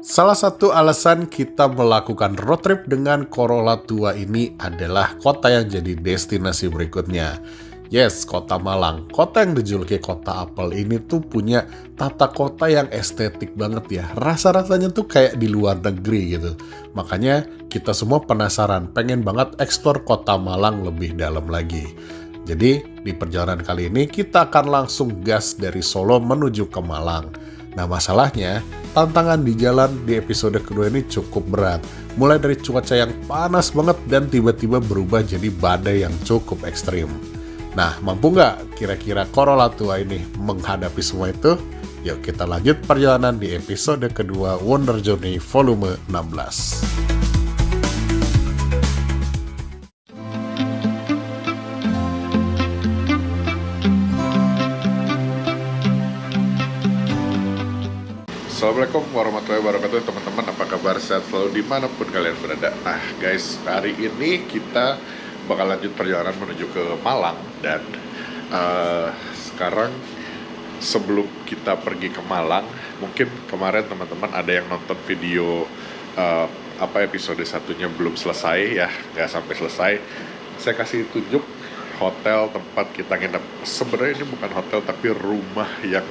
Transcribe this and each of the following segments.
Salah satu alasan kita melakukan road trip dengan Corolla tua ini adalah kota yang jadi destinasi berikutnya. Yes, kota Malang. Kota yang dijuluki kota apel ini tuh punya tata kota yang estetik banget ya. Rasa-rasanya tuh kayak di luar negeri gitu. Makanya kita semua penasaran, pengen banget eksplor kota Malang lebih dalam lagi. Jadi di perjalanan kali ini kita akan langsung gas dari Solo menuju ke Malang. Nah masalahnya, tantangan di jalan di episode kedua ini cukup berat. Mulai dari cuaca yang panas banget dan tiba-tiba berubah jadi badai yang cukup ekstrim. Nah, mampu nggak kira-kira Corolla tua ini menghadapi semua itu? Yuk kita lanjut perjalanan di episode kedua Wonder Journey volume 16. Assalamualaikum warahmatullahi wabarakatuh teman-teman, apa kabar? Sehat selalu dimanapun kalian berada. Nah guys, hari ini kita bakal lanjut perjalanan menuju ke Malang. Dan sekarang sebelum kita pergi ke Malang, mungkin kemarin teman-teman ada yang nonton video episode satunya belum selesai ya, nggak sampai selesai. Saya kasih tunjuk hotel tempat kita nginep. Sebenarnya ini bukan hotel tapi rumah yang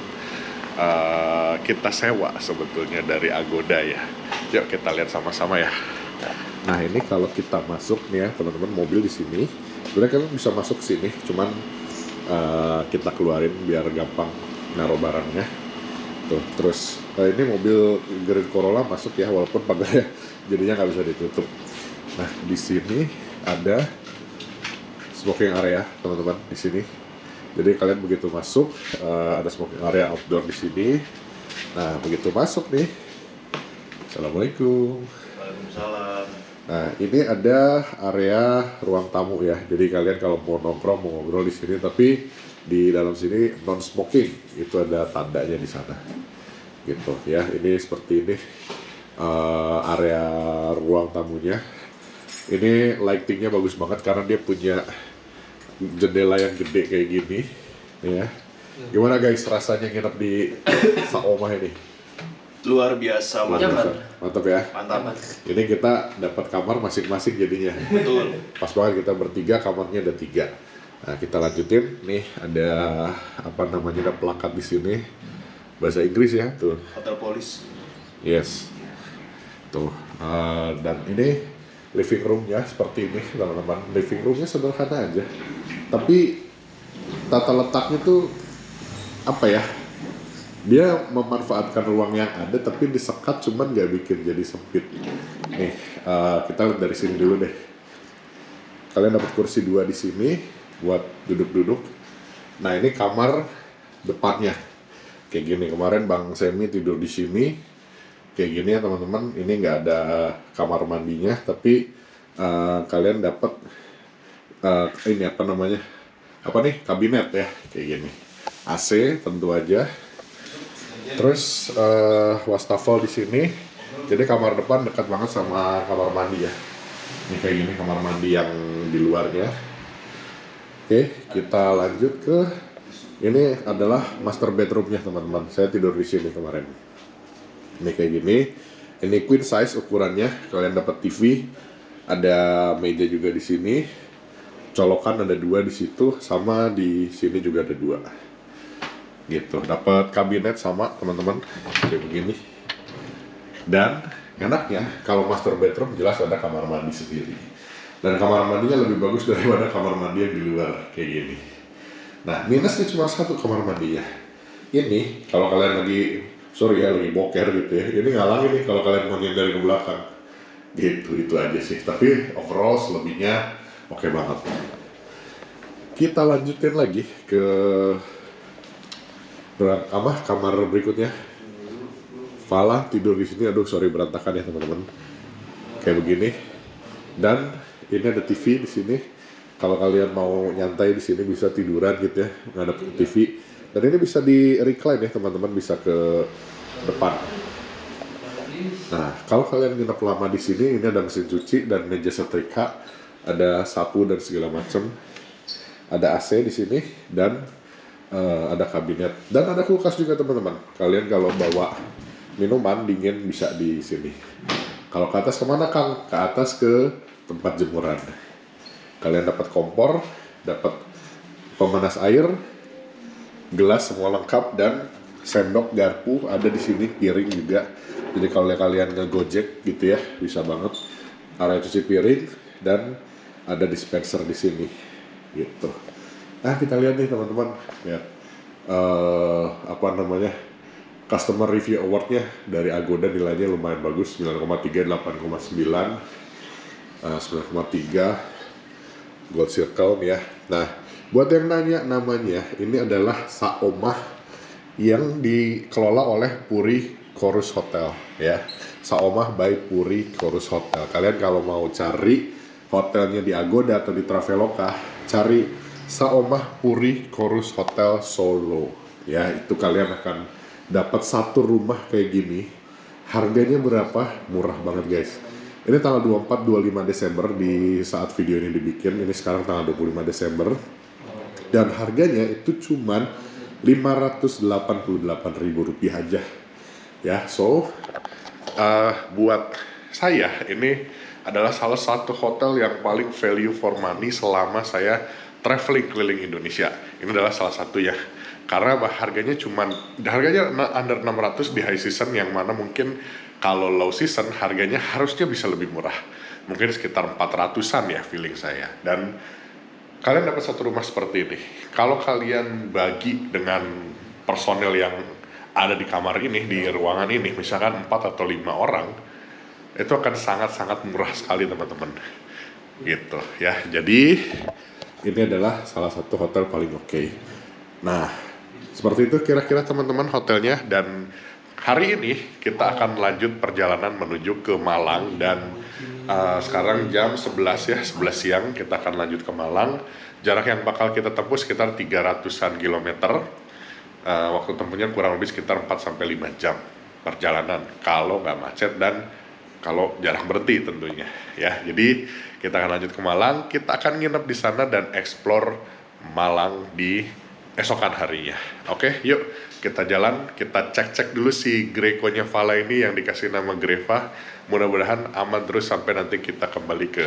kita sewa sebetulnya dari Agoda ya. Yuk kita lihat sama-sama ya. Nah ini kalau kita masuk nih ya teman-teman, mobil di sini. Sebenarnya kalian bisa masuk sini, cuman kita keluarin biar gampang naruh barangnya. Tuh, terus ini mobil Grand Corolla masuk ya, walaupun pagarnya jadinya nggak bisa ditutup. Nah di sini ada smoking area teman-teman di sini. Jadi kalian begitu masuk ada smoking area outdoor di sini. Nah begitu masuk nih, assalamualaikum. Waalaikumsalam. Nah ini ada area ruang tamu ya. Jadi kalian kalau mau nongkrong mau ngobrol di sini, tapi di dalam sini non smoking, itu ada tandanya di sana. Gitu ya. Ini seperti ini area ruang tamunya. Ini lightingnya bagus banget karena dia punya jendela yang gede kayak gini ya. Gimana guys rasanya nginep di Saomah ini? Luar biasa, mantap. Mantap ya. Mantap. Ini kita dapat kamar masing-masing jadinya. Betul. Pas banget kita bertiga, kamarnya ada 3. Nah kita lanjutin nih, ada ada plakat di sini bahasa Inggris ya tuh. Hotel Polis. Yes. Tuh dan ini living roomnya seperti ini teman-teman. Living roomnya sederhana aja, tapi tata letaknya tuh dia memanfaatkan ruang yang ada tapi disekat, cuman nggak bikin jadi sempit. Nih kita lihat dari sini dulu deh. Kalian dapat kursi 2 di sini buat duduk-duduk. Nah ini kamar depannya kayak gini. Kemarin Bang Semi tidur di sini kayak gini ya teman-teman. Ini nggak ada kamar mandinya, tapi kalian dapat kabinet ya kayak gini. AC tentu aja. Terus wastafel di sini. Jadi kamar depan dekat banget sama kamar mandi ya. Ini kayak gini kamar mandi yang di luarnya. Oke, kita lanjut ke ini adalah master bedroomnya teman-teman. Saya tidur di sini kemarin. Ini kayak gini. Ini queen size ukurannya. Kalian dapat TV, ada meja juga di sini. Colokan ada 2 di situ, sama di sini juga ada 2. Gitu. Dapat kabinet sama teman-teman kayak begini. Dan enaknya kalau master bedroom jelas ada kamar mandi sendiri. Dan kamar mandinya lebih bagus daripada kamar mandi yang di luar kayak gini. Nah, minusnya cuma 1 kamar mandinya. Ini kalau kalian lagi boker gitu ya, ini ngalangin nih kalau kalian mau nyender ke belakang gitu. Itu aja sih, tapi overall selebihnya oke banget. Kita lanjutin lagi ke kamar berikutnya. Fala tidur di sini. Aduh sorry berantakan ya teman-teman, kayak begini. Dan ini ada TV di sini. Kalau kalian mau nyantai di sini bisa tiduran gitu ya, ngadep ke TV. Dan ini bisa di recline ya teman-teman, bisa ke depan. Nah, kalau kalian nginep lama di sini, ini ada mesin cuci dan meja setrika, ada sapu dan segala macam. Ada AC di sini dan ada kabinet dan ada kulkas juga teman-teman. Kalian kalau bawa minuman dingin bisa di sini. Kalau ke atas kemana Kang? Ke atas ke tempat jemuran. Kalian dapat kompor, dapat pemanas air, gelas semua lengkap, dan sendok, garpu ada di sini, piring juga. Jadi kalau kalian nge-gojek gitu ya, bisa banget. Area cuci piring dan ada dispenser di sini, gitu. Nah kita lihat nih teman-teman, ya apa namanya, customer review awardnya dari Agoda nilainya lumayan bagus, 9,3, 8,9, 9,3 Gold Circle nih ya. Nah buat yang nanya namanya, ini adalah Saomah yang dikelola oleh Puri Chorus Hotel ya. Saomah by Puri Chorus Hotel. Kalian kalau mau cari hotelnya di Agoda atau di Traveloka, cari Saomah Puri Chorus Hotel Solo ya. Itu kalian akan dapat satu rumah kayak gini. Harganya berapa? Murah banget guys. Ini tanggal 24-25 Desember di saat video ini dibikin. Ini sekarang tanggal 25 Desember. Dan harganya itu cuman Rp588.000 aja. Ya, so buat saya ini adalah salah satu hotel yang paling value for money selama saya traveling keliling Indonesia. Ini adalah salah satu ya. Karena harganya under 600 di high season, yang mana mungkin kalau low season harganya harusnya bisa lebih murah. Mungkin sekitar 400-an ya feeling saya. Dan kalian dapat satu rumah seperti ini. Kalau kalian bagi dengan personel yang ada di kamar ini, di ruangan ini, misalkan 4 atau 5 orang, itu akan sangat-sangat murah sekali teman-teman. Gitu ya. Jadi ini adalah salah satu hotel paling oke. Nah, seperti itu kira-kira teman-teman hotelnya. Dan hari ini kita akan lanjut perjalanan menuju ke Malang. Dan sekarang jam 11 ya, 11 siang kita akan lanjut ke Malang. Jarak yang bakal kita tempuh sekitar 300-an kilometer. Waktu tempuhnya kurang lebih sekitar 4-5 jam perjalanan kalau nggak macet dan kalau jarang berhenti tentunya ya. Jadi kita akan lanjut ke Malang, kita akan nginep di sana dan explore Malang di esokan harinya. Oke, yuk kita jalan, kita cek-cek dulu si Greco-nya Vala ini yang dikasih nama Greva. Mudah-mudahan aman terus sampai nanti kita kembali ke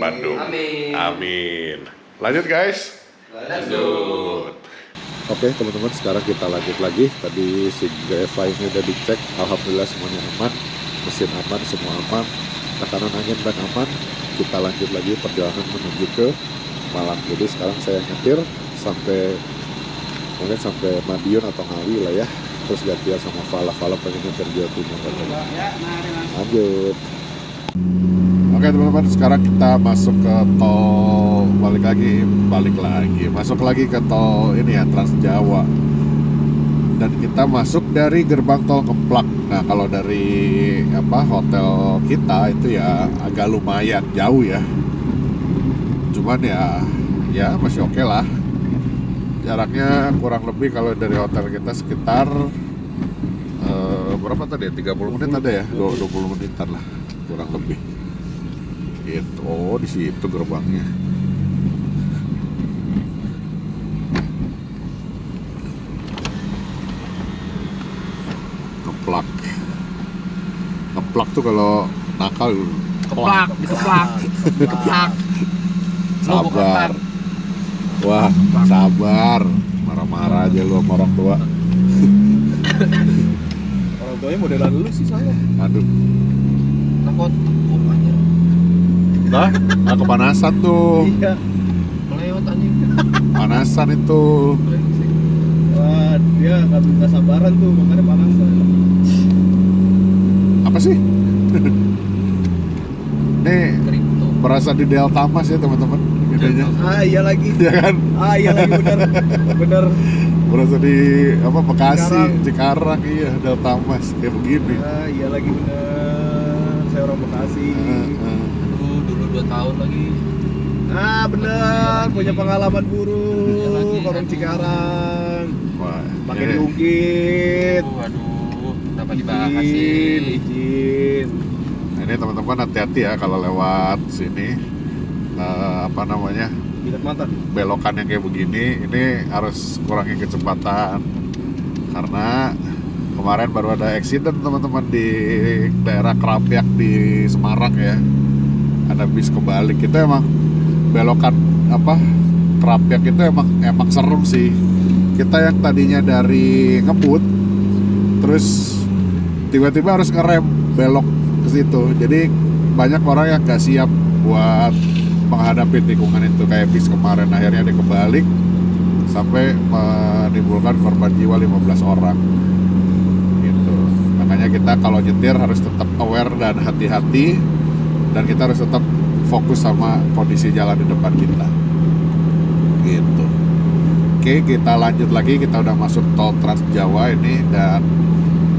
Bandung. Amin. Amin. Lanjut guys. Lanjut. Oke teman-teman, sekarang kita lanjut lagi. Tadi si Greva ini udah dicek, alhamdulillah semuanya aman, mesin aman, semua aman, tekanan angin dan aman. Kita lanjut lagi perjalanan menuju ke Malang. Jadi sekarang saya nyetir mungkin sampai Madiun atau Ngawi lah ya. Terus gantian sama Vala pengen nyetir Jawa Timur katanya. Lanjut. Oke teman-teman, sekarang kita masuk ke tol, balik lagi, masuk lagi ke tol ini ya, Trans Jawa. Dan kita masuk dari gerbang tol Ngeplak. Nah kalau dari hotel kita itu ya agak lumayan jauh ya. Cuman ya masih oke lah. Jaraknya kurang lebih kalau dari hotel kita sekitar berapa tadi ya? 30 menit ada ya? 20 menitan lah kurang lebih. Gitu. Oh, di situ gerbangnya. Ngeplak tuh kalau nakal dikeplak. Sabar. Wah, sabar. Marah-marah aja lu sama orang tua. Orang tuanya modelan lu sih saya. Aduh. Takut aja. Lah, kepanasan tuh. Iya. Melewat anjing. Panasan itu. Wah, dia nggak bisa sabaran tuh, makanya panasan. Apa sih? Nih, Kripto. berasa di Delta Mas ya teman-teman. Gedenya. Iya lagi. Ya kan? Iya lagi bener. Berasa di Bekasi, Cikarang. Cikarang, iya, Delta Mas kayak begini. Iya lagi bener. Saya orang Bekasi. Aduh, dulu 2 tahun lagi. Bener, punya pengalaman buruk. Iya lagi, Orang aduh. Cikarang. Wah, Pakai ini- diungkit. Aduh, kenapa dibahas sih? Izin. Nah, ini teman-teman hati-hati ya kalau lewat sini. Minat mata. Belokan yang kayak begini, ini harus kurangin kecepatan karena Kemarin baru ada accident teman-teman di daerah Krapyak di Semarang ya. Ada bis kebalik. Itu emang belokan apa Krapyak itu emang serem sih. Kita yang tadinya dari Ngebut terus tiba-tiba harus ngerem belok ke situ. Jadi banyak orang yang gak siap buat menghadapi tikungan itu kayak bis kemarin. Akhirnya dia kebalik sampai menimbulkan korban jiwa 15 orang gitu. Makanya kita kalau nyetir harus tetap aware dan hati-hati, dan kita harus tetap fokus sama kondisi jalan di depan kita gitu. Oke, kita lanjut lagi. Kita udah masuk tol Trans Jawa ini, dan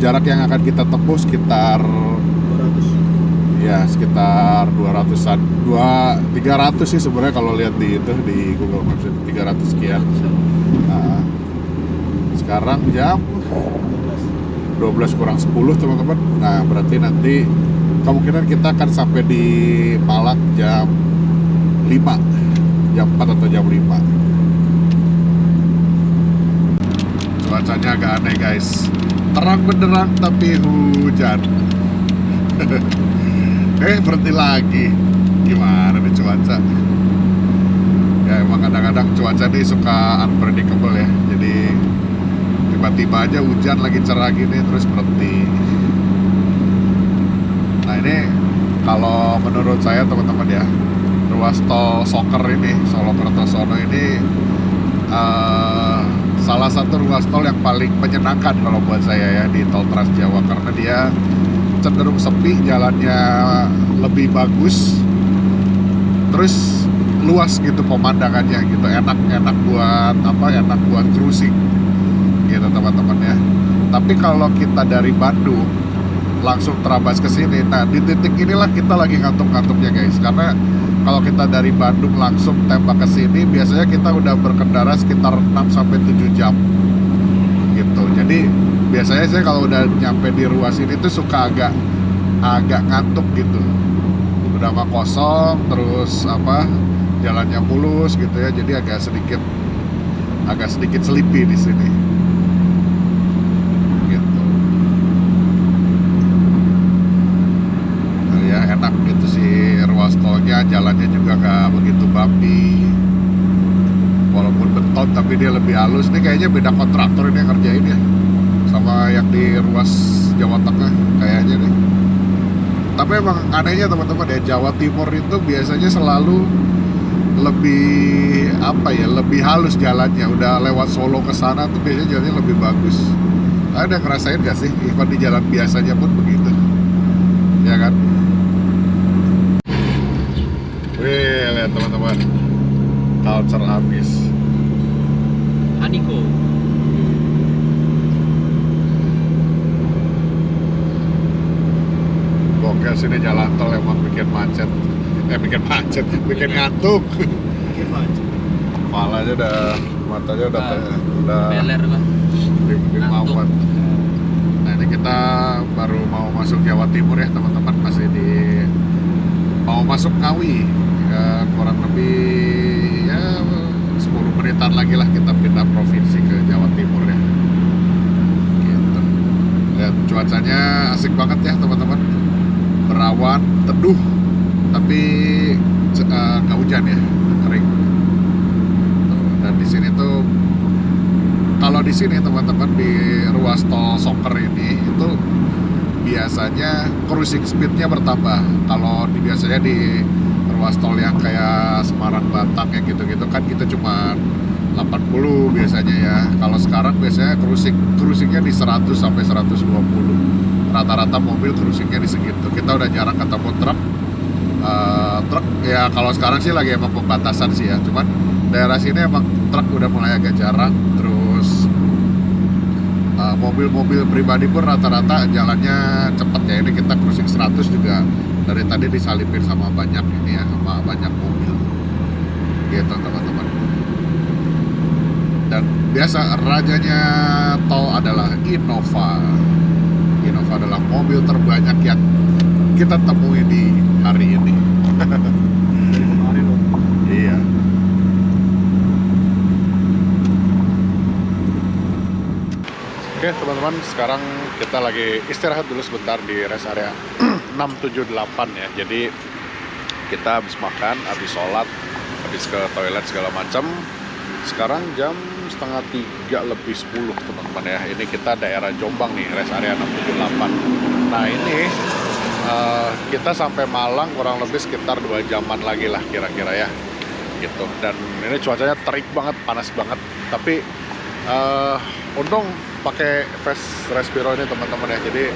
jarak yang akan kita tempuh sekitar 200. ya sekitar 200-an 300 sih sebenarnya kalau lihat di Google Maps itu 300 sekian. Nah, sekarang jam 12 kurang 10 teman-teman. Nah berarti nanti kemungkinan kita akan sampai di Malang jam 5, jam 4 atau jam 5. Cuacanya agak aneh guys, terang benderang tapi hujan. Berhenti lagi. Gimana nih cuaca? Ya emang kadang-kadang cuaca nih suka unpredictable ya. Jadi tiba-tiba aja hujan lagi cerah gini terus berhenti. Nah ini kalau menurut saya teman-teman ya, ruas tol Soker ini, Solo Kertosono ini salah satu ruas tol yang paling menyenangkan kalau buat saya ya di tol Trans Jawa, karena dia cenderung sepi, jalannya lebih bagus, terus luas gitu pemandangannya gitu, enak buat cruising gitu teman-teman ya. Tapi kalau kita dari Bandung langsung terabas ke sini, nah di titik inilah kita lagi ngantuk-ngantuknya guys, karena kalau kita dari Bandung langsung tembak ke sini biasanya kita udah berkendara sekitar 6-7 jam gitu. Jadi biasanya saya kalau udah nyampe di ruas ini tuh suka agak ngantuk gitu, udah mah kosong, terus jalannya mulus gitu ya, jadi agak sedikit sleepy di sini gitu. Nah, ya enak gitu sih ruas tolnya, jalannya juga gak begitu bumpy, walaupun beton tapi dia lebih halus. Ini kayaknya beda kontraktor ini yang ngerjain ya sama yang di ruas Jawa Tengah kayaknya nih. Tapi emang anehnya teman-teman ya, Jawa Timur itu biasanya selalu lebih halus jalannya. Udah lewat Solo ke sana tuh biasanya jalannya lebih bagus. Ada ngerasain gak sih? Even di jalan biasanya pun begitu, ya kan? Wih, lihat teman-teman, culture habis. Aniko. Gokil sini jalan tol emang bikin macet, bikin ngantuk. Bikin macet. Kepala aja matanya udah Beler lah. dimauan. Nah ini kita baru mau masuk Jawa Timur ya teman-teman, masih mau masuk Ngawi ya, kurang lebih ya 10 menitan lagi lah kita pindah provinsi ke Jawa Timur ya gitu. Lihat cuacanya asik banget ya teman-teman, berawan, teduh, tapi nggak hujan ya, kering. Dan di sini tuh, kalau di sini teman-teman di ruas tol Soker ini itu biasanya cruising speednya bertambah. Kalau biasanya di ruas tol yang kayak Semarang Batang ya gitu-gitu kan kita cuma 80 biasanya ya. Kalau sekarang biasanya cruisingnya di 100 sampai 120. Rata-rata mobil cruisingnya di segitu. Kita udah jarang ketemu truk ya, kalau sekarang sih lagi emang pembatasan sih ya, cuman daerah sini emang truk udah mulai agak jarang. Terus mobil-mobil pribadi pun rata-rata jalannya cepet ya. Ini kita cruising 100 juga dari tadi disalipin sama banyak ini ya, sama banyak mobil gitu teman-teman. Dan biasa rajanya tol adalah Innova. Innova adalah mobil terbanyak yang kita temui di hari ini. Dari kemarin loh. Iya. Oke teman-teman, sekarang kita lagi istirahat dulu sebentar di rest area 678 ya. Jadi kita habis makan, habis sholat, habis ke toilet segala macam. Sekarang jam setengah 3 lebih 10 teman-teman ya. Ini kita daerah Jombang nih, rest area 678. Nah ini kita sampai Malang kurang lebih sekitar 2 jaman lagi lah kira-kira ya gitu. Dan ini cuacanya terik banget, panas banget. Tapi untung pakai face respiro ini teman-teman ya, jadi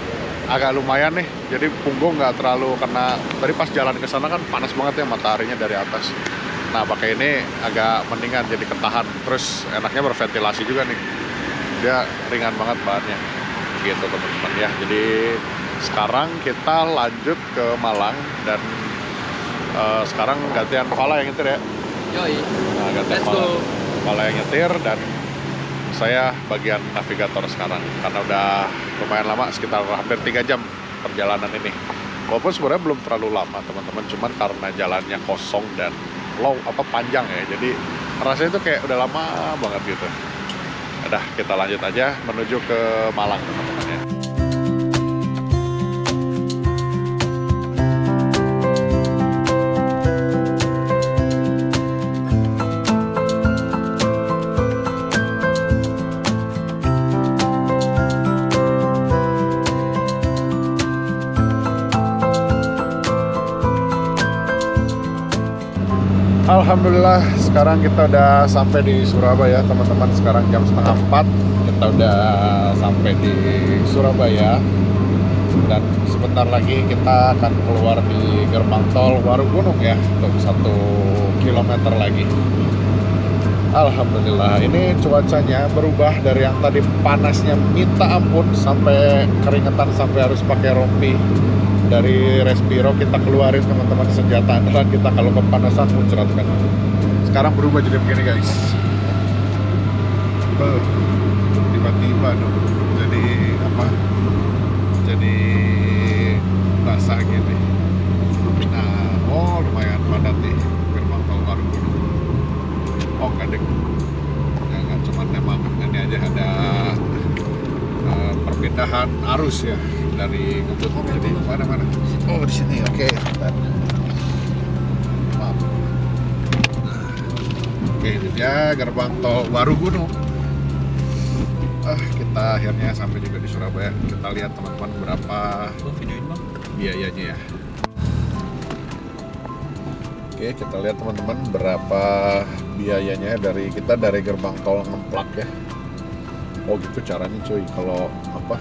agak lumayan nih, jadi punggung nggak terlalu kena. Tadi pas jalan ke sana kan panas banget ya mataharinya dari atas. Nah pakai ini agak mendingan, jadi ketahan. Terus enaknya berventilasi juga nih, dia ringan banget bahannya gitu teman-teman ya. Jadi sekarang kita lanjut ke Malang dan sekarang gantian Fala yang nyetir ya. Yoi. Nah, gantian Fala yang nyetir dan saya bagian navigator sekarang karena udah lumayan lama, sekitar hampir 3 jam perjalanan ini. Walaupun sebenarnya belum terlalu lama teman-teman, cuman karena jalannya kosong dan panjang ya, jadi rasanya itu kayak udah lama banget gitu. Udah, kita lanjut aja menuju ke Malang teman-teman ya. Alhamdulillah sekarang kita udah sampai di Surabaya teman-teman. Sekarang jam setengah 4 kita udah sampai di Surabaya dan sebentar lagi kita akan keluar di gerbang tol Warugunung ya, untuk 1 kilometer lagi. Alhamdulillah ini cuacanya berubah dari yang tadi panasnya minta ampun sampai keringetan, sampai harus pakai rompi. Dari respiro kita keluarin teman-teman, senjata andalan kita kalau kepanasan muncrat kan. Sekarang berubah jadi begini guys. Tiba-tiba dong jadi apa? Jadi basah gini. Nah, lumayan padat nih gerbang tol Warugunung. Oh kadek. Ya, nggak cuma memang ini aja, ada perpindahan arus ya dari Ubud jadi mana-mana. Oh di sini, oke. Maaf. Oke, ini dia gerbang tol Warugunung. Kita akhirnya sampai juga di Surabaya. Kita lihat teman-teman berapa Videoin bang. biayanya ya. Oke, kita lihat teman-teman berapa biayanya dari gerbang tol Ngemplak ya. Oh gitu caranya cuy, kalau apa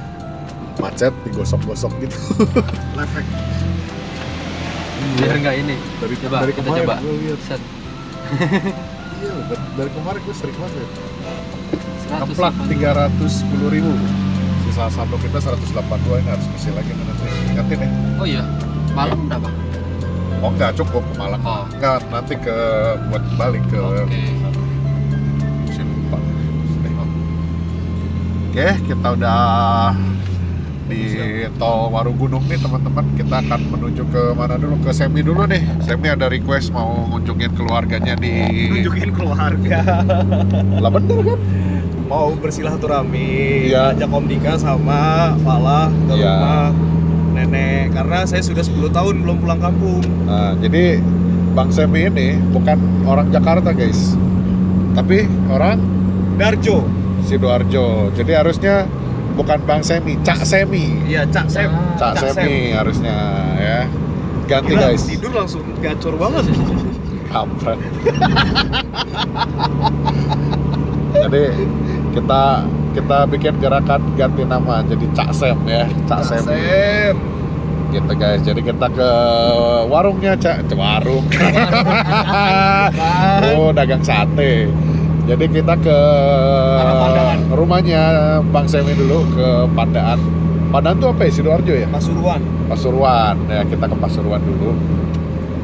macet digosok-gosok gitu. Lefek. Biar nggak ini. Dari kita kemarin coba. gue lihat. Set. Iya, dari kemarin gue sering banget. 100 Ngemplak 310.000. Sisa saldo kita 182, ini harus isi lagi nanti. Ingatin ya. Oh iya. Malam berapa? Oh enggak, cukup ke Malang. Oh. Enggak, nanti buat balik ke lupa. Oke, kita udah di tol Warugunung nih teman-teman. Kita akan menuju ke mana dulu? Ke Semi dulu nih. Semi ada request mau ngunjungin keluarganya di... Nunjukin keluarga. Lah bener kan? Mau bersilaturahmi, Iya. ajak Om Dika sama Fala ke Iya. rumah nenek, karena saya sudah 10 tahun belum pulang kampung. Nah, jadi Bang Semi ini bukan orang Jakarta guys, tapi orang Darjo. Sidoarjo. Jadi harusnya bukan Bang Semi, Cak Semi. Iya, Cak Sem. Cak Semi harusnya ya. Ganti Gila, guys. tidur langsung gacor banget. Kampret. Jadi kita bikin gerakan ganti nama jadi Cak Sem ya, Cak Sem. Gitu guys. Jadi kita ke warungnya warung. Oh, dagang sate. Jadi kita ke rumahnya Bang Semi dulu, ke Pandaan. Pandaan tuh apa ya? Sidoarjo ya? Pasuruan. Pasuruan. Ya, kita ke Pasuruan dulu.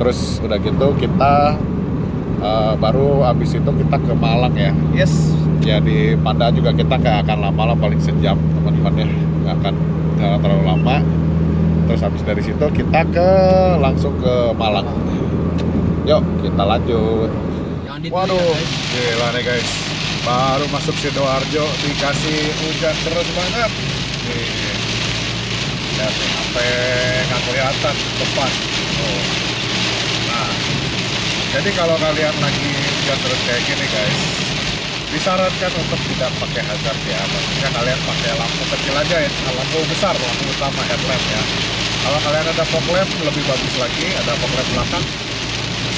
Terus udah gitu kita baru abis itu kita ke Malang ya. Yes. Ya di Pandaan juga kita nggak akan lama lah, paling sejam teman-teman ya, nggak akan terlalu lama. Terus habis dari situ kita langsung ke Malang. Yuk kita lanjut. Jangan Waduh, gila nih guys. Baru masuk Sidoarjo dikasih hujan deras banget. Nih, lihat nih, sampai nggak kelihatan depan. Oh. Nah, jadi kalau kalian lagi hujan terus kayak gini guys, disarankan untuk tidak pakai hazard ya. Maksudnya kalian pakai lampu kecil aja ya, lampu besar, lampu utama headlamp ya. Kalau kalian ada fog lamp lebih bagus lagi, ada fog lamp belakang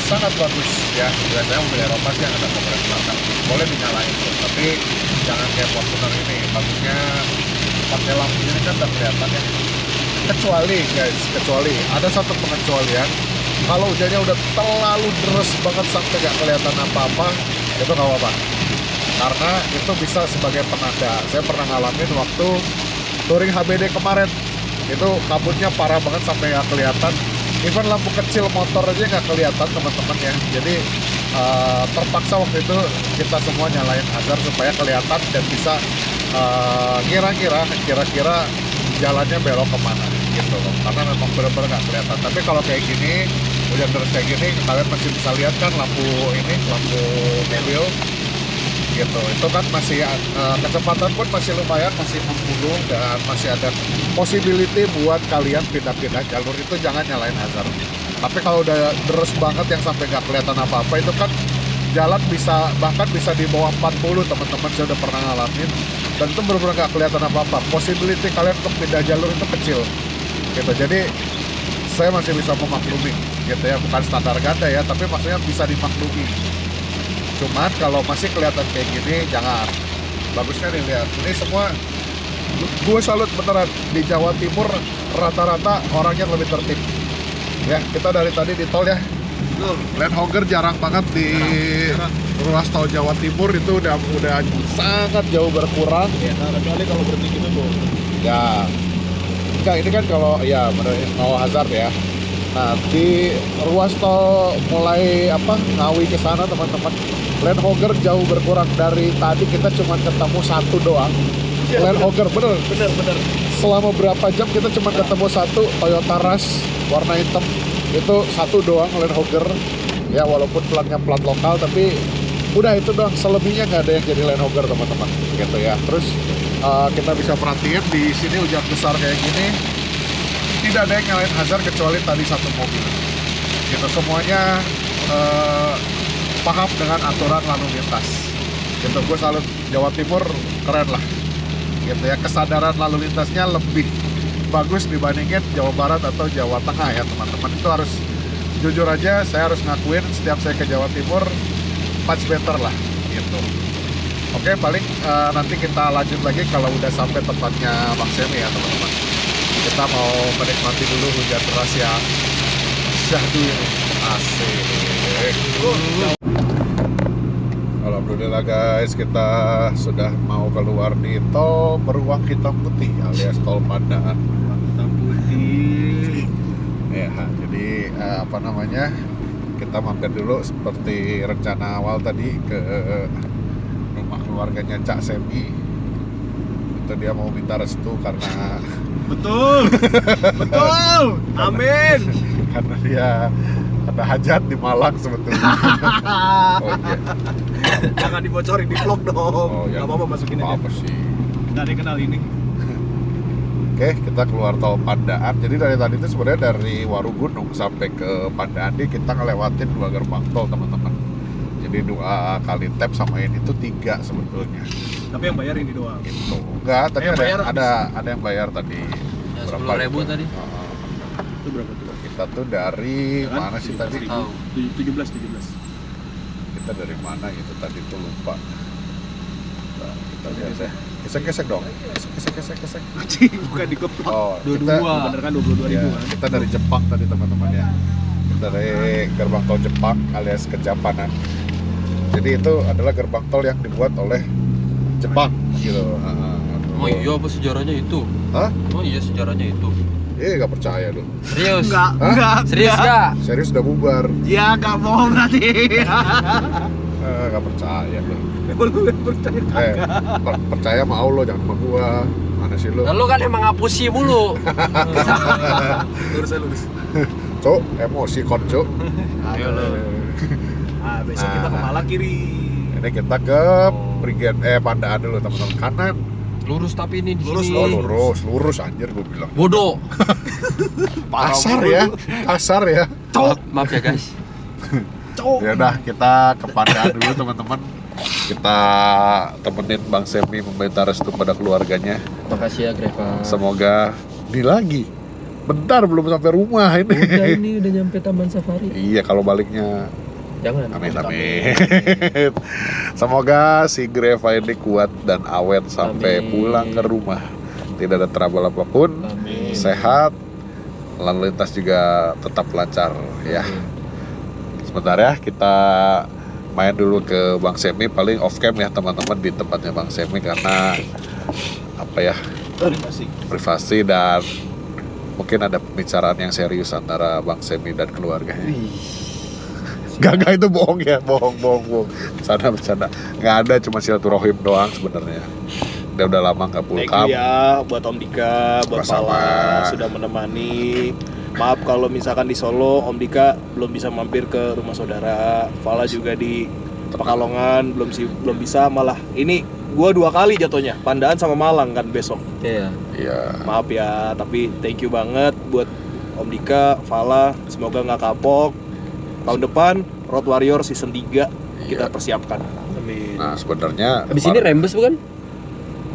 sangat bagus ya. Biasanya mobil Eropa sih yang ada fog lamp belakang, boleh dinyalain tuh, tapi jangan kayak Fortuner ini. Bagusnya pakai lampu ini kan udah kelihatan ya. Kecuali ada satu pengecualian, kalau hujannya udah terlalu deras banget sampai nggak kelihatan apa-apa, itu nggak apa-apa. Karena itu bisa sebagai penanda. Saya pernah ngalamin waktu touring HBD kemarin, itu kabutnya parah banget sampai nggak kelihatan. Even lampu kecil motor aja nggak kelihatan teman-teman ya. Jadi terpaksa waktu itu kita semua nyalain hazard supaya kelihatan dan bisa kira-kira jalannya belok kemana gitu loh. Karena memang benar-benar nggak kelihatan. Tapi kalau kayak gini, hujan deras kayak gini, kalian masih bisa lihat kan lampu mobil gitu. Itu kan masih kecepatan pun masih lumayan, masih 60 dan masih ada possibility buat kalian pindah-pindah jalur. Itu jangan nyalain hazard. Tapi kalau udah deres banget yang sampai nggak kelihatan apa-apa, itu kan jalan bahkan bisa di bawah 40 teman-teman, saya udah pernah ngalamin, dan itu benar-benar nggak kelihatan apa-apa. Possibility kalian untuk pindah jalur itu kecil gitu. Jadi saya masih bisa memaklumi gitu ya, bukan standar ganda ya, tapi maksudnya bisa dimaklumi. Cuman kalau masih kelihatan kayak gini, jangan. Bagusnya nih lihat, ini semua gue salut beneran. Di Jawa Timur rata-rata orangnya lebih tertib ya. Kita dari tadi di tol ya, Land Hogger jarang banget di ruas tol Jawa Timur, itu udah sangat jauh berkurang Ya, kecuali kalau berhenti gitu bro. ya. Enggak, ini kan kalau ya mau hazard ya. Nah, di ruas tol mulai Ngawi ke sana teman-teman, Land Hogger jauh berkurang. Dari tadi kita cuma ketemu satu doang. Ya, Land Hogger bener. Selama berapa jam kita cuma ketemu satu, Toyota Rush warna hitam. Itu satu doang Land Hogger. Ya walaupun platnya plat lokal, tapi udah itu doang. Selebihnya nggak ada yang jadi Land Hogger teman-teman. Gitu ya. Terus kita bisa perhatiin di sini hujan besar kayak gini, tidak ada yang nyalain hazard kecuali tadi satu mobil. Gitu, semuanya paham dengan aturan lalu lintas. Gitu, gue salut, Jawa Timur keren lah. Gitu ya, kesadaran lalu lintasnya lebih bagus dibandingin Jawa Barat atau Jawa Tengah ya teman-teman. Itu harus jujur aja, saya harus ngakuin setiap saya ke Jawa Timur much better lah gitu. Oke, paling nanti kita lanjut lagi kalau udah sampai tempatnya Bang Semi ya teman-teman. Kita mau menikmati dulu hujan deras yang syahdu ini. Asik. Alhamdulillah guys, kita sudah mau keluar di tol Beruang Hitam Putih alias tol Pandaan. Hitam putih. Ya, jadi kita mampir dulu seperti rencana awal tadi ke rumah keluarganya Cak Semi. Itu dia mau minta restu karena Betul. Amin. karena dia ada hajat di Malang sebetulnya. Oh iya. Jangan dibocorin di vlog dong. Oh ya. Gak apa-apa, masukin aja. Apa sih? Gak ada yang kenal ini. Oke, kita keluar tol Pandaan. Jadi dari tadi itu sebenarnya dari Warugunung sampai ke Pandaan kita ngelewatin 2 gerbang tol teman-teman. Jadi 2 kali tap sama ini tuh 3 sebetulnya. Tapi yang bayar ini doang. Gitu. Enggak, tadi Yang bayar ada yang bayar tadi. Ya, Berapa 10.000 tadi. Itu berapa tuh? Kita tuh dari Kan? mana sih tadi? Tahu. 17. Kita dari mana gitu tadi tuh lupa. Nah, kita lihat ya. Gesek dong. Gesek. Anjing, bukan di keplot. Oh, 22. kita, Bener kan 22.000 ya, kan? kita dari Jepang tadi teman-teman ya. Kita dari gerbang tol Jepang alias Kejapanan. Jadi itu adalah gerbang tol yang dibuat oleh Jepang gitu. Oh iya, apa sejarahnya itu? Hah? Oh iya, sejarahnya itu. Nggak percaya lu. Serius? Enggak. Serius gak? Serius udah bubar. Ya gak bohong nanti. Nggak percaya lu. Lu gak percaya Percaya sama Allah, jangan sama gua. Mana sih lu? Lalu kan emang ngapusi mulu. Lurus. Cok, emosi kon cok. Ayo lo. Besok kita ke Malang kiri. Ini kita ke Pandaan dulu teman-teman. Kanan. Lurus tapi ini di Lurus, sini. Oh, lurus anjir gue bilang. Bodoh. Kasar ya. Maaf ya guys. Ya udah kita ke Pandaan dulu teman-teman. Kita temenin Bang Semi meminta restu pada keluarganya. Makasih ya Greva. Semoga ini lagi. Bentar belum sampai rumah ini. Udah nyampe Taman Safari. Iya kalau baliknya. Jangan. Amin. Semoga si Greva ini kuat dan awet sampai Amin. pulang ke rumah. Tidak ada trouble apapun. Amin. Sehat. Lalu lintas juga tetap lancar ya. Sebentar ya, kita main dulu ke Bang Semi, paling off cam ya teman-teman di tempatnya Bang Semi karena apa ya, privasi dan mungkin ada pembicaraan yang serius antara Bang Semi dan keluarganya. Gak itu bohong ya, bohong. Bercanda. Nggak ada, cuma silaturahim doang sebenarnya. Dia udah lama nggak Thank pulkam. you ya buat Om Dika, buat Sama-sama. Pala sudah menemani. Maaf kalau misalkan di Solo Om Dika belum bisa mampir ke rumah saudara. Pala juga di Pekalongan belum bisa, malah ini gua 2 kali jatuhnya, Pandaan sama Malang kan besok. Iya. Iya. Maaf ya, tapi thank you banget buat Om Dika, Pala, semoga nggak kapok. Tahun depan Road Warrior season 3 kita Iya. persiapkan. Amin. Nah sebenarnya Habis ini rembes bukan?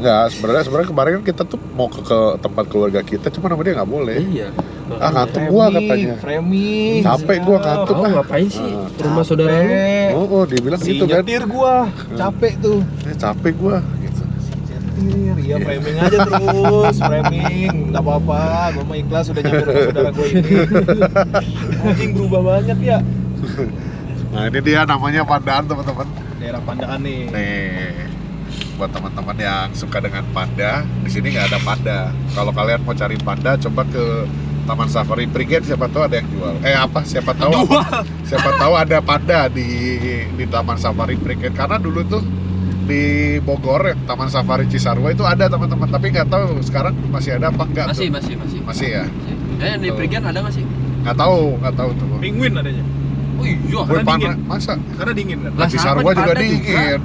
Enggak, sebenarnya kemarin kan kita tuh mau ke tempat keluarga kita, cuma nama dia nggak boleh. Iya. Ah ngantuk gua katanya. Framing. Capek gua ngantuk. Oh, ngapain sih? Ah. Ke rumah saudara lu? Oh, dia bilang gitu kan. Nyetir gua, capek tuh. Capek gua gitu. Nyetir, iya framing aja terus, framing, nggak apa-apa, gua mah ikhlas udah nyampe rumah saudara gua ini. Anjing berubah banget ya. Nah ini dia namanya Pandaan teman-teman. Daerah Pandaan nih. Nih buat teman-teman yang suka dengan panda, di sini nggak ada panda. Kalau kalian mau cari panda, coba ke Taman Safari Prigen, siapa tahu ada yang jual. Siapa tahu ada panda di Taman Safari Prigen. Karena dulu tuh di Bogor ya, Taman Safari Cisarua itu ada teman-teman, tapi nggak tahu sekarang masih ada apa enggak. Masih. Masih ya. Di Prigen ada nggak sih? Nggak tahu tuh. Penguin adanya. Oh iya. Wih, dingin. masa? Karena dingin kan. Lah, Cisarua sama di juga Panda dingin.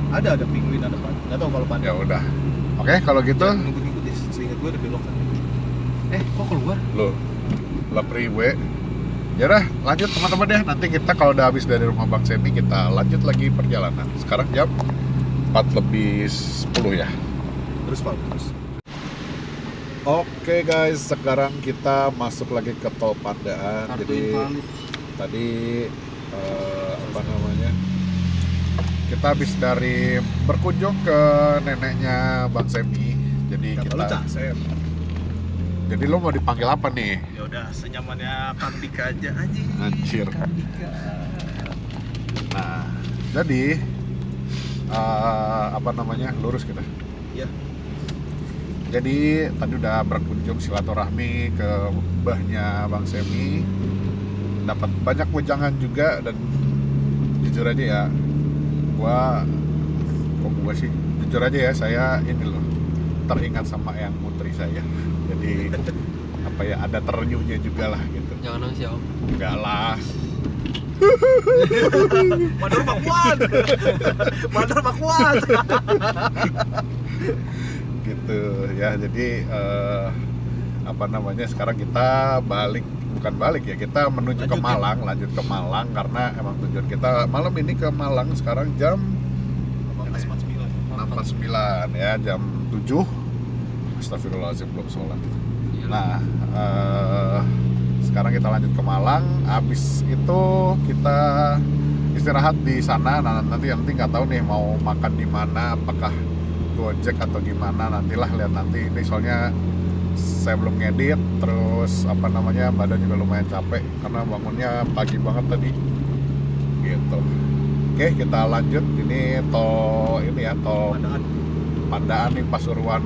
Ada penguin, ada Panda. Nggak tahu kalau Panda. Ya udah. Oke, kalau gitu Ngikut-ngikut deh, seingat gua ada belokan. Kok keluar? lo freeway. Ya udah, lanjut teman-teman deh. Nanti kita kalau udah habis dari rumah Bang Semi, kita lanjut lagi perjalanan. Sekarang jam 4:10 ya. Terus Pak, terus. Oke guys, sekarang kita masuk lagi ke tol Pandaan. Jadi tadi apa namanya? Kita habis dari berkunjung ke neneknya Bang Semi. Jadi Kata lu kita Cak, Jadi lo mau dipanggil apa nih? ya udah senyamannya Kang Dika aja anjing. Anjir. Kang Dika. Nah, jadi apa namanya, lurus kita. Iya. Jadi tadi udah berkunjung silaturahmi ke mbahnya Bang Semi, dapat banyak wejangan juga dan jujur aja ya, gua sih jujur aja ya, saya ini loh teringat sama yang putri saya. Jadi apa ya, ada terenyuhnya juga lah gitu. Jangan nangis ya Om. Enggak lah. Mandor Pakuan. Mandor Pakuan. Gitu ya. Jadi apa namanya, sekarang kita bukan balik ya, kita menuju ke Malang, lanjut ke Malang karena emang tujuan kita malam ini ke Malang. Sekarang jam 6.49 ya, jam 7. Astagfirullahaladzim, belum sholat. Nah sekarang kita lanjut ke Malang. Habis itu kita istirahat di sana. Nah nanti nggak tahu nih mau makan di mana, apakah Gojek atau gimana, nantilah lihat nanti. Ini soalnya saya belum ngedit, terus apa namanya, badan juga lumayan capek karena bangunnya pagi banget tadi gitu. Oke, kita lanjut. Ini tol Pandaan nih, Pasuruan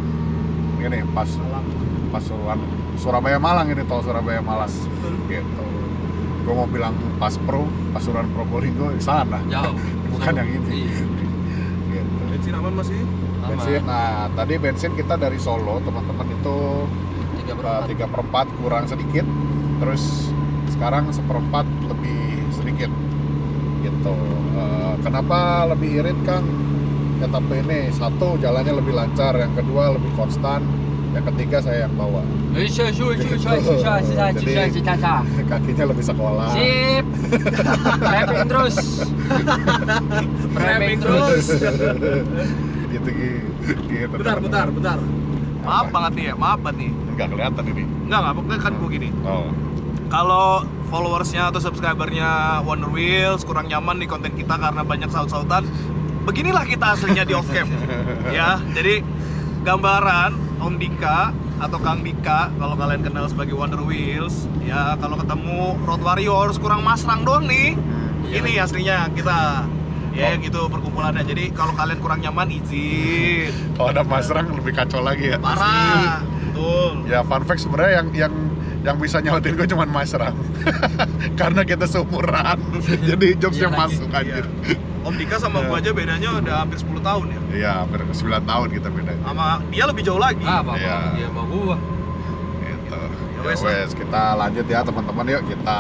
ini, Pasuruan Surabaya Malang, ini tol Surabaya Malang gitu. Gue mau bilang Pasuruan Probolinggo di sana, Jauh. bukan yang ini gitu. Bensin aman masih? Bensin, nah tadi bensin kita dari Solo teman-teman itu 3/4 kurang sedikit, terus sekarang 1/4 lebih sedikit gitu. Kenapa lebih irit Kang? Ya tapi ini satu jalannya lebih lancar, yang kedua lebih konstan, yang ketiga saya yang bawa. Kakinya lebih sekolah. Sip. Remming terus. Remming terus. gitu. Bentar. Maaf banget nih ya, maaf banget nih. Nggak kelihatan ini. Enggak, pokoknya kan gue gini. Oh. Kalau followersnya atau subscribernya Wonder Wheels kurang nyaman di konten kita karena banyak saut-sautan, beginilah kita aslinya di off cam. Ya, jadi gambaran Om Dika atau Kang Dika kalau kalian kenal sebagai Wonder Wheels, ya kalau ketemu Road Warriors kurang masrang doang nih. Ini aslinya kita. Ya gitu perkumpulannya. Jadi kalau kalian kurang nyaman izin. Kalau ada masrang lebih kacau lagi ya. Parah. Betul. Ya fun fact sebenarnya yang bisa nyautin gue cuman masrang. Karena kita seumuran. Jadi jokesnya masuk aja. Om Dika sama gua aja bedanya udah hampir 10 tahun ya. Iya, hampir 9 tahun kita beda. Sama dia lebih jauh lagi. Apa? Iya. Dia mau gua. Gitu. Ya Ya wes wes, kita lanjut ya teman-teman, yuk kita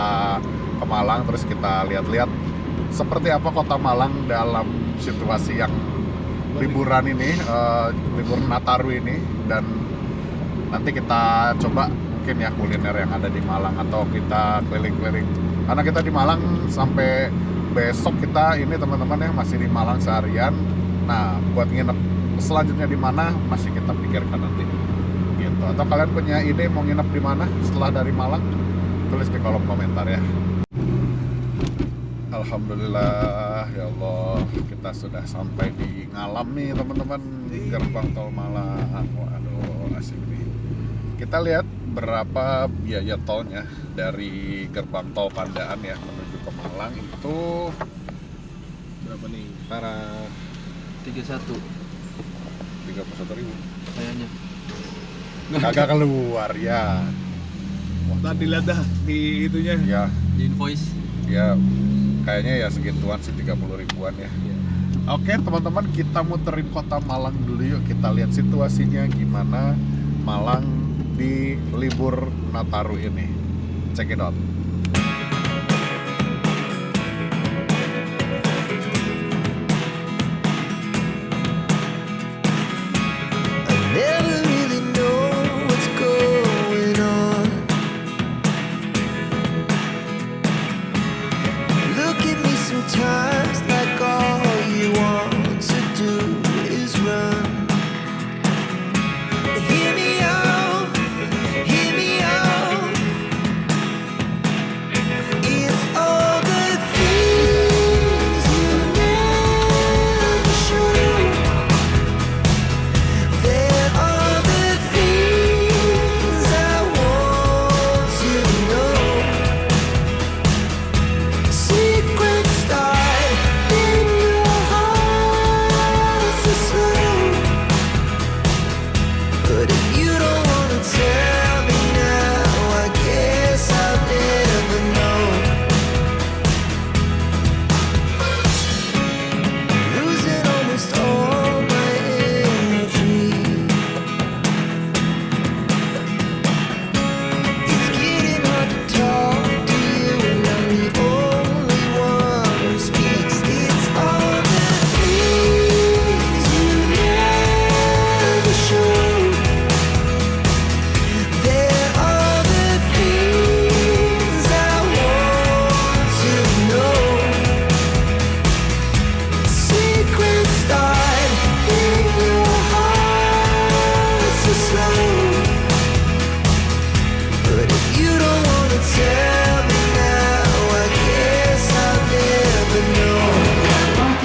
ke Malang terus kita lihat-lihat seperti apa kota Malang dalam situasi yang liburan ini, libur Nataru ini, dan nanti kita coba mungkin ya kuliner yang ada di Malang atau kita keliling-keliling. Karena kita di Malang sampai besok kita ini teman-teman ya masih di Malang seharian. Nah, buat nginep selanjutnya di mana masih kita pikirkan nanti. Gitu. Atau kalian punya ide mau nginep di mana setelah dari Malang? Tulis di kolom komentar ya. Alhamdulillah, ya Allah, kita sudah sampai di Ngalam nih teman-teman, di gerbang tol Malang. Waduh, asik nih. Kita lihat berapa biaya tolnya dari gerbang tol Pandaan ya menuju ke Malang itu berapa nih? Para 31 31.000. kayaknya. Kagak keluar ya. tadi lihat dah di itunya. Ya, Di invoice. ya kayaknya ya segituan sih 30 ribuan ya. Oke teman-teman, kita muterin kota Malang dulu yuk, kita lihat situasinya gimana Malang di libur Nataru ini. Check it out. Never really know what's going on. Look at me sometimes like all you want to do is run. Hear me out, hear me out. It's all the things you never show. There are the things I want to know. Secrets start in your heart so slow. But if you don't wanna tell me now, I guess I'll never know. Losing almost all my energy. It's getting hard to talk to you, and I'm the only one who speaks. It's all the things you never show. There are the things I want to know. Secrets start in your heart so slow. But if you don't wanna tell me now, I guess I'll never know.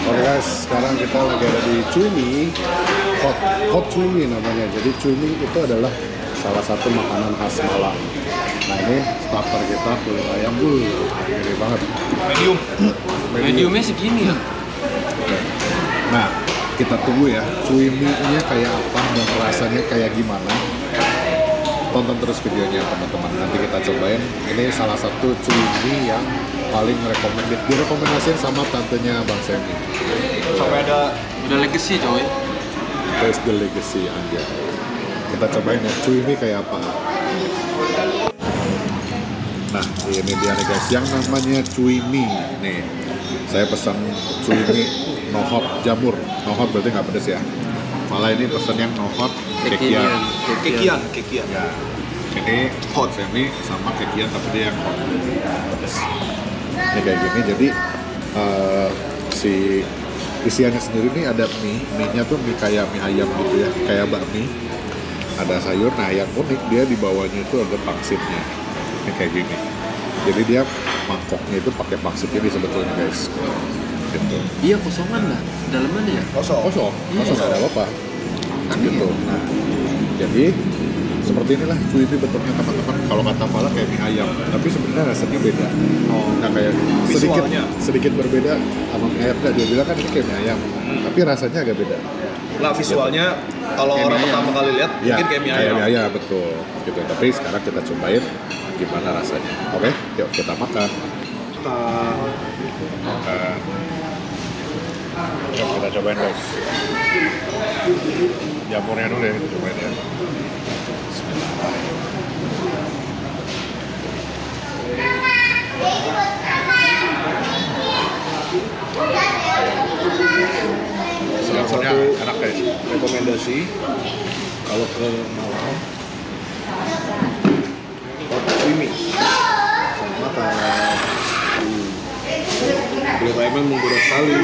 Oke guys, sekarang kita lagi ada di Cumi, hot Cumi namanya. Jadi Cumi itu adalah salah satu makanan khas Malang. Nah ini starter kita kulit ayam dulu, gede banget. Medium. Mediumnya segini ya. Nah kita tunggu ya, Cumi-nya kayak apa dan rasanya kayak gimana. Tonton terus videonya teman-teman. Nanti kita cobain. Ini salah satu Cumi yang paling recommended, direkomendasiin sama tantenya Bang Semi. Sampai ada Udah legacy coy. Taste the legacy aja. Kita cobain ya, Cumi kayak apa. Nah, ini dia nih guys, yang namanya Cumi nih. Saya pesan cuimi no hot jamur. No hot berarti nggak pedes ya. Malah ini pesan yang no hot kekian. Kekian. Ya. Ini hot semi sama kekian tapi dia yang hot. Pedes. Ini kayak gini jadi si isiannya sendiri nih ada mie-nya tuh mie kayak mie ayam gitu ya, kayak bakmi. Ada sayur, nah yang unik dia di bawahnya itu ada pangsitnya. Ini kayak gini. Jadi dia mangkoknya itu pakai pangsit ini sebetulnya guys. Gitu. Iya kosongan lah. Dalamannya ya. Kosong nggak ada apa-apa. Gitu. Nah, jadi seperti inilah cuimi bentuknya teman-teman. Kalau kata Fala kayak mie ayam, tapi sebenarnya rasanya beda. Nah kayak sedikit berbeda sama mie ayam. Dia bilang kan ini kayak mie ayam, tapi rasanya agak beda. Nah visualnya kalau Kayak orang mie ayam. pertama kali lihat Ya, mungkin kayak mie ayam. Mie ayam betul. Gitu. Tapi sekarang kita cobain gimana rasanya. Oke, yuk kita makan. Makan. Yuk kita cobain guys. Jamurnya dulu ya, kita cobain ya. Jamurnya enak guys. Rekomendasi kalau ke Malang hot cuimi sama kayak beli ayamnya menggurih sekali.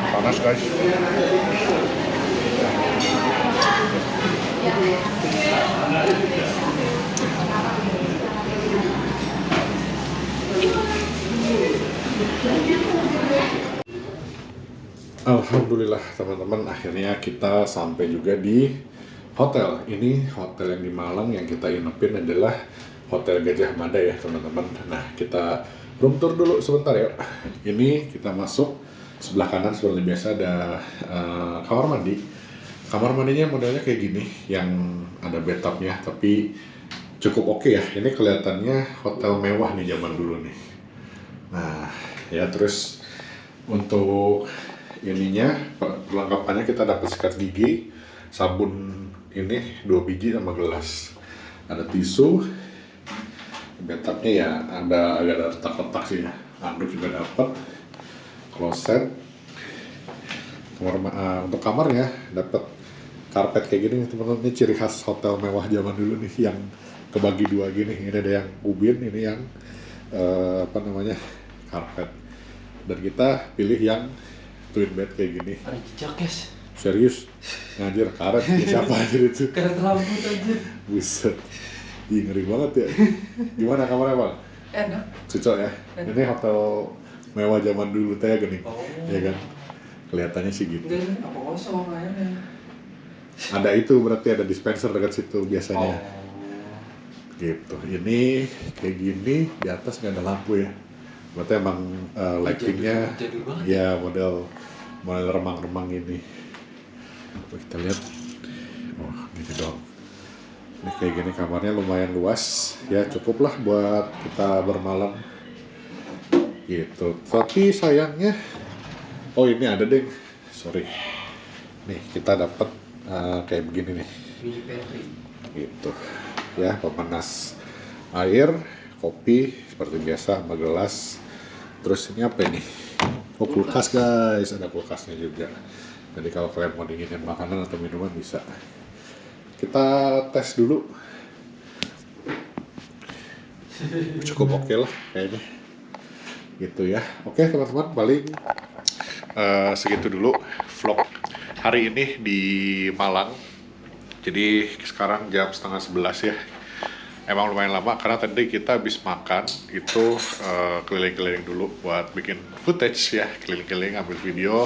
Panas guys. Alhamdulillah teman-teman, akhirnya kita sampai juga di hotel. Ini hotel yang di Malang yang kita inepin adalah Hotel Gajah Mada ya teman-teman. Nah kita room tour dulu sebentar ya. Ini kita masuk, sebelah kanan seperti biasa ada kamar mandi. Kamar mandinya modelnya kayak gini, yang ada bathtubnya, tapi cukup oke ya. Ini kelihatannya hotel mewah nih zaman dulu nih. Nah ya, terus untuk ininya perlengkapannya kita dapat sikat gigi, sabun ini 2 biji sama gelas, ada tisu, bathtubnya ya ada agak ada retak-retak sih ya, anduk juga dapat, kloset. Untuk kamarnya dapat karpet kayak gini teman-teman. Ini ciri khas hotel mewah zaman dulu nih, yang kebagi 2 gini. Ini ada yang ubin, ini yang karpet. Dan kita pilih yang twin bed kayak gini. Ada jejak guys. Serius, ngajar karet ya, siapa aja itu? Karet rambut aja. Buset, ih ngeri banget ya. Gimana kamarnya Bang? Enak. Cocok ya. Ini hotel mewah zaman dulu teh gini, ya kan? Kelihatannya sih gitu. Enggak, apa kosong kayaknya. Ada itu berarti ada dispenser dekat situ biasanya. Gitu. Ini kayak gini, di atas nggak ada lampu ya. Berarti emang lightingnya jadul banget. ya model remang-remang ini. Kita lihat. Oh, gini dong. Ini kayak gini kamarnya lumayan luas. Ya cukup lah buat kita bermalam. Gitu. Tapi sayangnya, oh ini ada deh. Sorry. Nih kita dapat kayak begini nih. Mini pantry. Gitu ya, pemanas air, kopi seperti biasa sama gelas. Terus ini apa ini? Oh kulkas guys, ada kulkasnya juga. Jadi kalau kalian mau dinginin makanan atau minuman bisa. Kita tes dulu. Cukup oke lah kayaknya. Gitu ya. Oke teman-teman, paling segitu dulu vlog hari ini di Malang. Jadi sekarang jam 10:30 ya. Emang lumayan lama karena tadi kita habis makan itu keliling-keliling dulu buat bikin footage ya, keliling-keliling ambil video,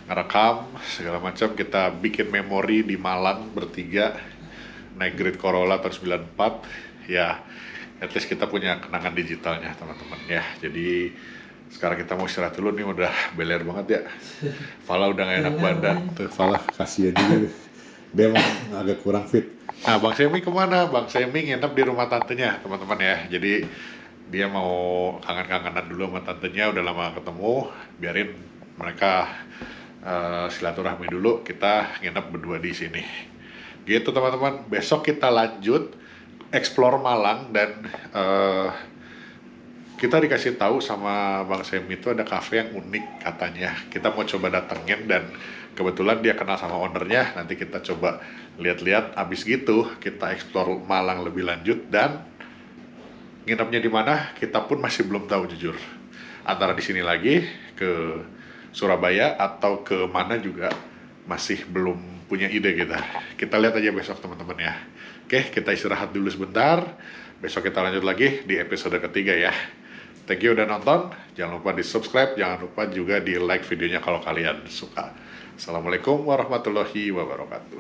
ngerekam segala macam. Kita bikin memori di Malang bertiga naik Great Corolla tahun 94 ya. At least kita punya kenangan digitalnya teman-teman ya. Jadi sekarang kita mau istirahat dulu nih, udah beler banget ya. Fala udah gak enak badan. Tuh Fala kasihan juga. Dia emang agak kurang fit. Nah Bang Semi kemana? Bang Semi nginep di rumah tantenya teman-teman ya. Jadi dia mau kangen-kangenan dulu sama tantenya, udah lama ketemu, biarin mereka silaturahmi dulu, kita nginep berdua di sini. Gitu teman-teman, besok kita lanjut explore Malang dan kita dikasih tahu sama Bang Sem itu ada cafe yang unik katanya. Kita mau coba datengin dan kebetulan dia kenal sama ownernya. Nanti kita coba lihat-lihat. Abis gitu kita explore Malang lebih lanjut dan nginepnya di mana kita pun masih belum tahu jujur. Antara di sini lagi ke Surabaya atau ke mana juga masih belum punya ide kita. Kita lihat aja besok teman-teman ya. Oke, kita istirahat dulu sebentar. Besok kita lanjut lagi di episode ketiga ya. Thank you udah nonton. Jangan lupa di subscribe. Jangan lupa juga di like videonya kalau kalian suka. Assalamualaikum warahmatullahi wabarakatuh.